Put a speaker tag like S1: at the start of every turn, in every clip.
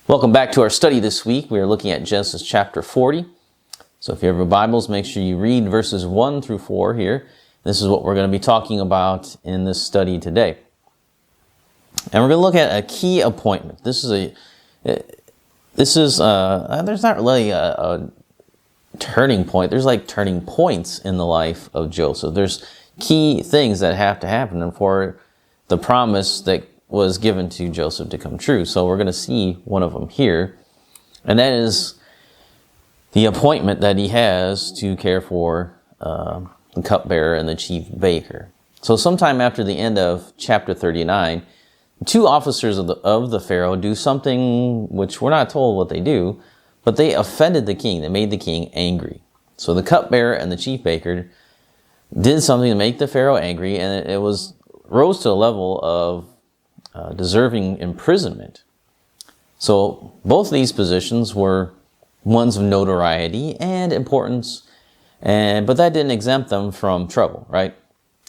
S1: Welcome back to our study this week. We are looking at Genesis chapter 40. So if you have your Bibles, make sure you read verses 1 through 4 here. This is what we're going to be talking about in this study today. And we're going to look at a key appointment. There's not really a turning point. There's like turning points in the life of Joseph. There's key things that have to happen and for the promise that was given to Joseph to come true. So we're going to see one of them here. And that is the appointment that he has to care for the cupbearer and the chief baker. So sometime after the end of chapter 39, two officers of the Pharaoh do something which we're not told what they do, but they offended the king. They made the king angry. So the cupbearer and the chief baker did something to make the Pharaoh angry, and it rose to a level of deserving imprisonment. So both of these positions were ones of notoriety and importance, but that didn't exempt them from trouble, right?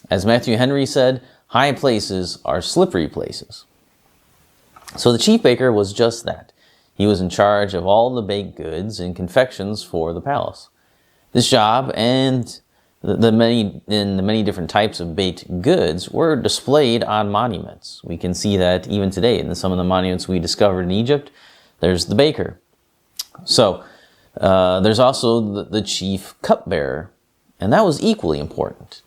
S1: As Matthew Henry said, high places are slippery places. So the chief baker was just that. He was in charge of all the baked goods and confections for the palace. This job and the many different types of baked goods were displayed on monuments. We can see that even today in some of the monuments we discovered in Egypt. There's the baker. So there's also the chief cupbearer, and that was equally important.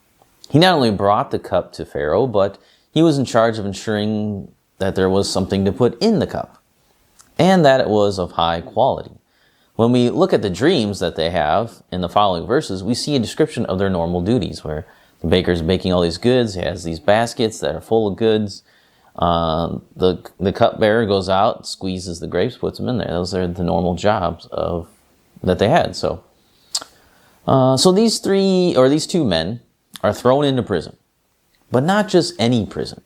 S1: He not only brought the cup to Pharaoh, but he was in charge of ensuring that there was something to put in the cup, and that it was of high quality. When we look at the dreams that they have in the following verses, we see a description of their normal duties, where the baker's baking all these goods. He has these baskets that are full of goods. The cupbearer goes out, squeezes the grapes, puts them in there. Those are the normal jobs that they had. So these two men are thrown into prison, but not just any prison.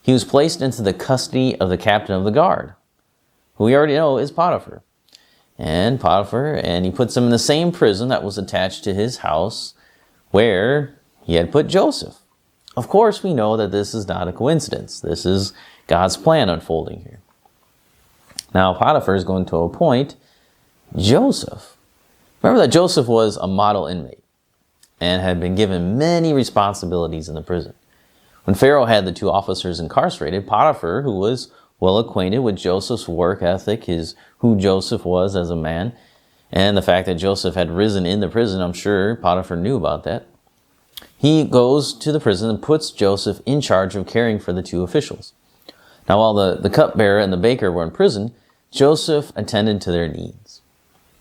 S1: He was placed into the custody of the captain of the guard, who we already know is Potiphar. And he puts him in the same prison that was attached to his house where he had put Joseph. Of course, we know that this is not a coincidence. This is God's plan unfolding here. Now, Potiphar is going to appoint Joseph. Remember that Joseph was a model inmate and had been given many responsibilities in the prison. When Pharaoh had the two officers incarcerated, Potiphar, who was well acquainted with Joseph's work ethic, who Joseph was as a man, and the fact that Joseph had risen in the prison, I'm sure Potiphar knew about that. He goes to the prison and puts Joseph in charge of caring for the two officials. Now, while the cupbearer and the baker were in prison, Joseph attended to their needs.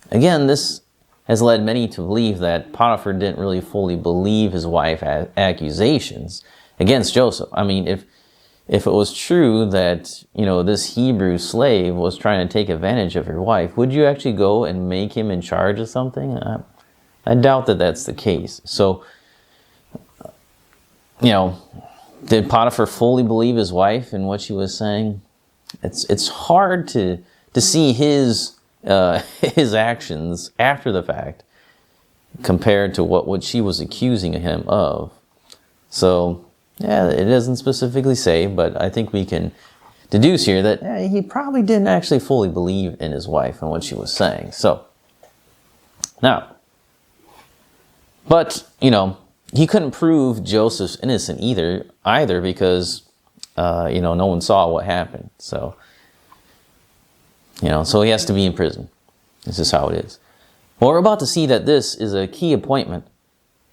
S1: Again, this has led many to believe that Potiphar didn't really fully believe his wife's accusations against Joseph. I mean, if it was true that, this Hebrew slave was trying to take advantage of your wife, would you actually go and make him in charge of something? I doubt that that's the case. So, did Potiphar fully believe his wife and what she was saying? It's hard to see his actions after the fact compared to what she was accusing him of. So, yeah, it doesn't specifically say, but I think we can deduce here that he probably didn't actually fully believe in his wife and what she was saying. So, now, but, he couldn't prove Joseph's innocent either because, no one saw what happened. So, so he has to be in prison. This is how it is. Well, we're about to see that this is a key appointment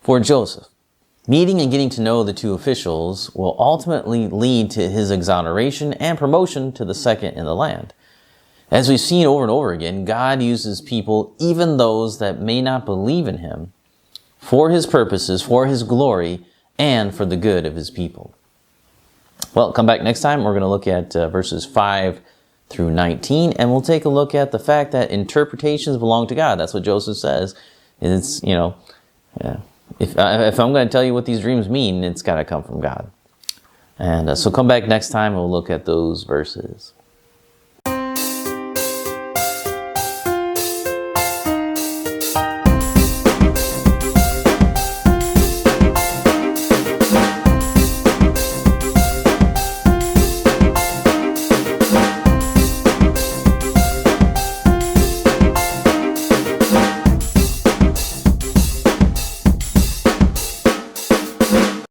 S1: for Joseph. Meeting and getting to know the two officials will ultimately lead to his exoneration and promotion to the second in the land. As we've seen over and over again, God uses people, even those that may not believe in him, for his purposes, for his glory, and for the good of his people. Well, come back next time. We're going to look at verses 5 through 19, and we'll take a look at the fact that interpretations belong to God. That's what Joseph says. It's, If I'm going to tell you what these dreams mean, it's got to come from God. And so come back next time and we'll look at those verses.